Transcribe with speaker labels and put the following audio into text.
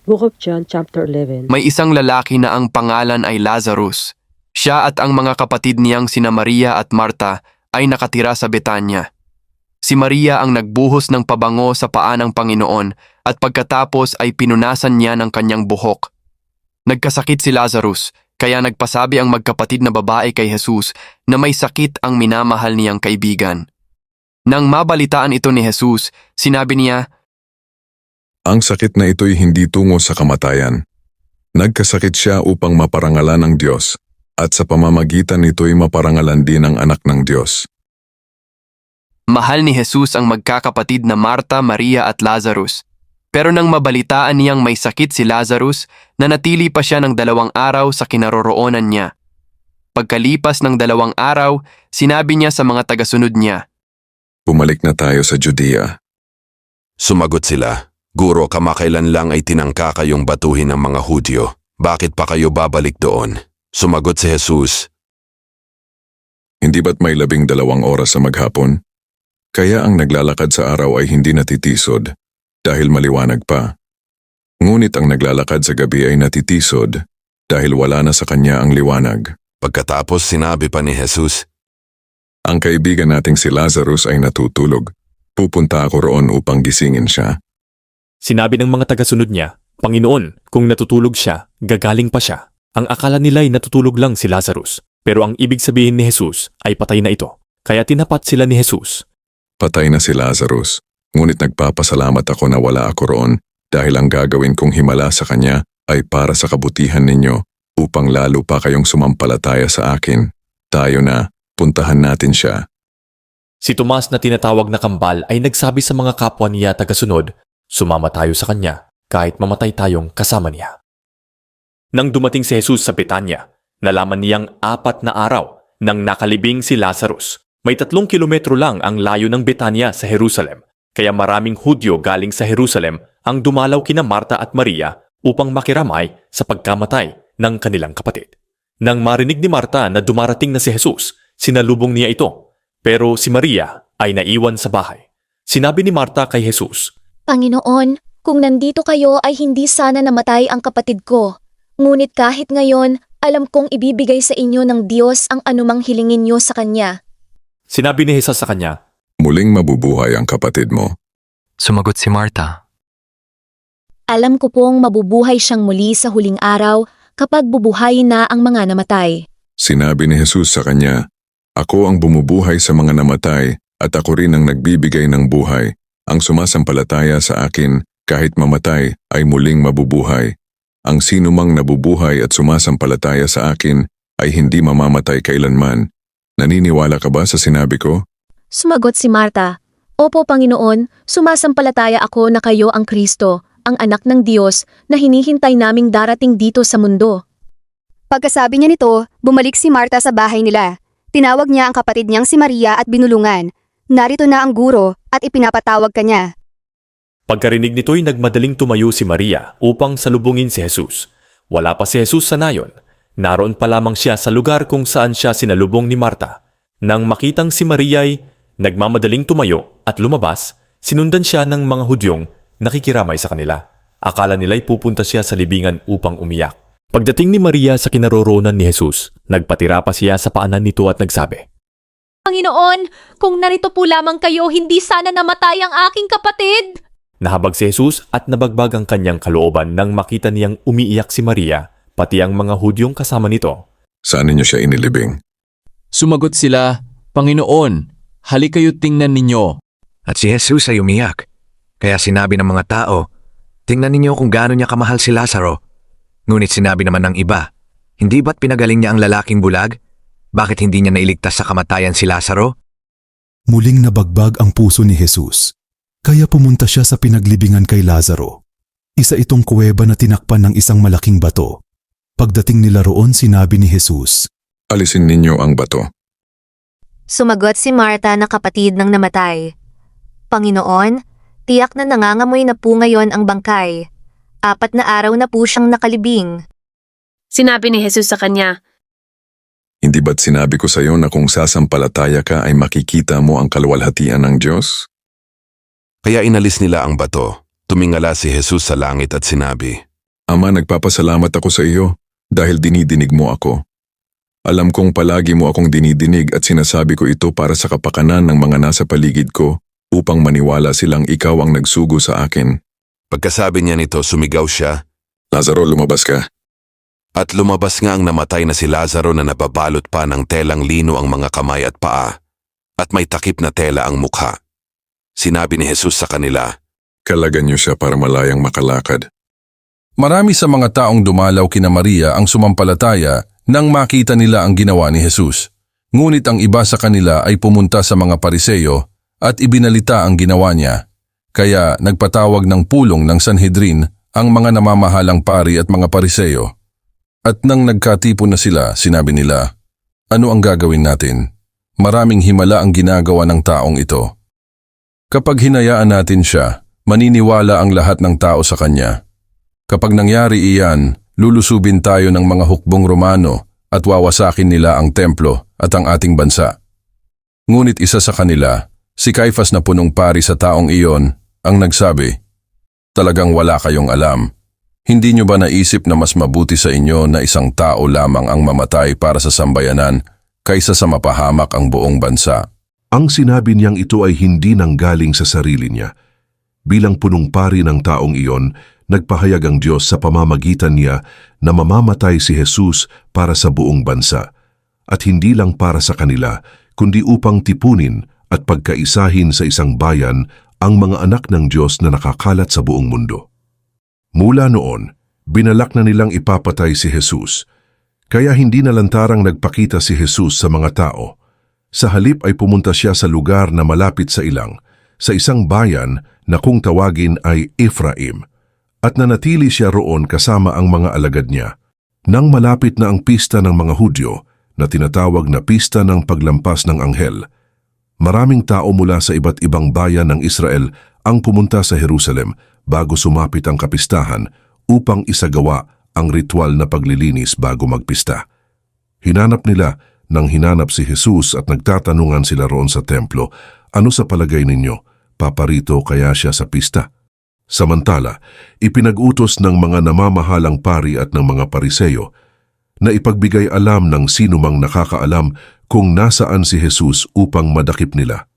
Speaker 1: Book of John, chapter 11.
Speaker 2: May isang lalaki na ang pangalan ay Lazarus. Siya at ang mga kapatid niyang sina Maria at Marta ay nakatira sa Betanya. Si Maria ang nagbuhos ng pabango sa paa ng Panginoon at pagkatapos ay pinunasan niya ng kanyang buhok. Nagkasakit si Lazarus, kaya nagpasabi ang magkapatid na babae kay Jesus na may sakit ang minamahal niyang kaibigan. Nang mabalitaan ito ni Jesus, sinabi niya,
Speaker 3: Ang sakit na ito'y hindi tungo sa kamatayan. Nagkasakit siya upang maparangalan ang Diyos, at sa pamamagitan nito'y maparangalan din ang anak ng Diyos.
Speaker 2: mahal ni Jesus ang magkakapatid na Marta, Maria at Lazarus. Pero nang mabalitaan niyang may sakit si Lazarus, nanatili pa siya ng 2 araw sa kinaroroonan niya. Pagkalipas ng 2 araw, sinabi niya sa mga tagasunod niya,
Speaker 3: Bumalik na tayo sa Judea.
Speaker 4: Sumagot sila, Guro, kamakailan lang ay tinangka kayong batuhin ng mga Hudyo. Bakit pa kayo babalik doon? Sumagot si Jesus,
Speaker 3: Hindi ba't may 12 oras sa maghapon? Kaya ang naglalakad sa araw ay hindi natitisod, dahil maliwanag pa. Ngunit ang naglalakad sa gabi ay natitisod, dahil wala na sa kanya ang liwanag.
Speaker 4: Pagkatapos sinabi pa ni Jesus,
Speaker 3: Ang kaibigan nating si Lazarus ay natutulog. Pupunta ako roon upang gisingin siya.
Speaker 5: Sinabi ng mga tagasunod niya, Panginoon, kung natutulog siya, gagaling pa siya. Ang akala nila'y natutulog lang si Lazarus, pero ang ibig sabihin ni Jesus ay patay na ito. Kaya tinapat sila ni Jesus.
Speaker 3: Patay na si Lazarus, ngunit nagpapasalamat ako na wala ako roon dahil ang gagawin kong himala sa kanya ay para sa kabutihan ninyo upang lalo pa kayong sumampalataya sa akin. Tayo na, puntahan natin siya.
Speaker 5: Si Tomas na tinatawag na kambal ay nagsabi sa mga kapwa niya tagasunod, Sumama tayo sa kanya kahit mamatay tayong kasama niya. Nang dumating si Jesus sa Betanya, nalaman niyang 4 na araw nang nakalibing si Lazarus. May 3 kilometro lang ang layo ng Betanya sa Jerusalem, kaya maraming Hudyo galing sa Jerusalem ang dumalaw kina Marta at Maria upang makiramay sa pagkamatay ng kanilang kapatid. Nang marinig ni Marta na dumarating na si Jesus, sinalubong niya ito, pero si Maria ay naiwan sa bahay. Sinabi ni Marta kay Jesus,
Speaker 6: Panginoon, kung nandito kayo ay hindi sana namatay ang kapatid ko. Ngunit kahit ngayon, alam kong ibibigay sa inyo ng Diyos ang anumang hilingin niyo sa Kanya.
Speaker 5: Sinabi ni Jesus sa kanya,
Speaker 3: Muling mabubuhay ang kapatid mo.
Speaker 2: Sumagot si Marta,
Speaker 6: Alam ko pong mabubuhay siyang muli sa huling araw kapag bubuhayin na ang mga namatay.
Speaker 3: Sinabi ni Jesus sa kanya, Ako ang bumubuhay sa mga namatay at ako rin ang nagbibigay ng buhay. Ang sumasampalataya sa akin kahit mamatay ay muling mabubuhay. Ang sinumang nabubuhay at sumasampalataya sa akin ay hindi mamamatay kailanman. Naniniwala ka ba sa sinabi ko?
Speaker 6: Sumagot si Marta, Opo Panginoon, sumasampalataya ako na kayo ang Kristo, ang anak ng Diyos na hinihintay naming darating dito sa mundo.
Speaker 7: Pagkasabi niya nito, bumalik si Marta sa bahay nila. Tinawag niya ang kapatid niyang si Maria at binulungan. Narito na ang guro at ipinapatawag ka niya.
Speaker 5: Pagkarinig nito'y nagmadaling tumayo si Maria upang salubungin si Jesus. Wala pa si Jesus sa nayon. Naroon pa lamang siya sa lugar kung saan siya sinalubong ni Marta. Nang makitang si Maria'y nagmamadaling tumayo at lumabas, sinundan siya ng mga Hudyong nakikiramay sa kanila. Akala nila'y pupunta siya sa libingan upang umiyak. Pagdating ni Maria sa kinaroroonan ni Jesus, nagpatira pa siya sa paanan nito at nagsabi,
Speaker 6: Panginoon, kung narito po lamang kayo, hindi sana namatay ang aking kapatid.
Speaker 5: Nahabag si Jesus at nabagbag ang kanyang kalooban nang makita niyang umiiyak si Maria, pati ang mga Hudyong kasama nito.
Speaker 3: Saan ninyo siya inilibing?
Speaker 8: Sumagot sila, Panginoon, halik kayo tingnan ninyo.
Speaker 9: At si Jesus ay umiyak. Kaya sinabi ng mga tao, Tingnan ninyo kung gaano niya kamahal si Lazaro. Ngunit sinabi naman ng iba, Hindi ba't pinagaling niya ang lalaking bulag? Bakit hindi niya nailigtas sa kamatayan si Lazaro?
Speaker 10: Muling nabagbag ang puso ni Jesus. Kaya pumunta siya sa pinaglibingan kay Lazaro. Isa itong kuweba na tinakpan ng isang malaking bato. Pagdating nila roon, sinabi ni Jesus,
Speaker 3: Alisin ninyo ang bato.
Speaker 6: Sumagot si Marta na kapatid ng namatay, Panginoon, tiyak na nangangamoy na po ngayon ang bangkay. 4 na araw na po siyang nakalibing.
Speaker 1: Sinabi ni Jesus sa kanya,
Speaker 3: Hindi ba't sinabi ko sa iyo na kung sasampalataya ka ay makikita mo ang kaluwalhatian ng Diyos?
Speaker 4: Kaya inalis nila ang bato. Tumingala si Jesus sa langit at sinabi,
Speaker 3: Ama, nagpapasalamat ako sa iyo dahil dinidinig mo ako. Alam kong palagi mo akong dinidinig at sinasabi ko ito para sa kapakanan ng mga nasa paligid ko upang maniwala silang ikaw ang nagsugo sa akin.
Speaker 4: Pagkasabi niya nito, sumigaw siya,
Speaker 3: Lazaro, lumabas ka.
Speaker 4: at lumabas nga ang namatay na si Lazaro na nababalot pa ng telang lino ang mga kamay at paa, at may takip na tela ang mukha. Sinabi ni Jesus sa kanila,
Speaker 3: Kalagan niyo siya para malayang makalakad.
Speaker 11: Marami sa mga taong dumalaw kina Maria ang sumampalataya nang makita nila ang ginawa ni Jesus. Ngunit ang iba sa kanila ay pumunta sa mga Pariseyo at ibinalita ang ginawa niya. Kaya nagpatawag ng pulong ng Sanhedrin ang mga namamahalang pari at mga Pariseyo. At nang nagkatipon na sila, sinabi nila, ano ang gagawin natin? Maraming himala ang ginagawa ng taong ito. Kapag hinayaan natin siya, maniniwala ang lahat ng tao sa kanya. Kapag nangyari iyan, lulusubin tayo ng mga hukbong Romano at wawasakin nila ang templo at ang ating bansa. Ngunit isa sa kanila, si Caiphas na punong pari sa taong iyon, ang nagsabi, Talagang wala kayong alam. Hindi nyo ba naisip na mas mabuti sa inyo na isang tao lamang ang mamatay para sa sambayanan kaysa sa mapahamak ang buong bansa?
Speaker 12: Ang sinabi niyang ito ay hindi nanggaling sa sarili niya. Bilang punong pari ng taong iyon, nagpahayag ang Diyos sa pamamagitan niya na mamamatay si Jesus para sa buong bansa, at hindi lang para sa kanila, kundi upang tipunin at pagkaisahin sa isang bayan ang mga anak ng Diyos na nakakalat sa buong mundo. Mula noon, binalak na nilang ipapatay si Jesus, kaya hindi na lantarang nagpakita si Jesus sa mga tao. Sa halip ay pumunta siya sa lugar na malapit sa ilang, sa isang bayan na kung tawagin ay Ephraim, at nanatili siya roon kasama ang mga alagad niya. Nang malapit na ang pista ng mga Hudyo, na tinatawag na pista ng paglampas ng anghel, maraming tao mula sa iba't ibang bayan ng Israel ang pumunta sa Jerusalem bago sumapit ang kapistahan upang isagawa ang ritual na paglilinis bago magpista. Hinanap nila nang hinanap si Jesus at nagtatanungan sila roon sa templo, ano sa palagay ninyo, paparito kaya siya sa pista? Samantala, ipinag-utos ng mga namamahalang pari at ng mga Pariseyo na ipagbigay alam ng sinumang nakakaalam kung nasaan si Jesus upang madakip nila.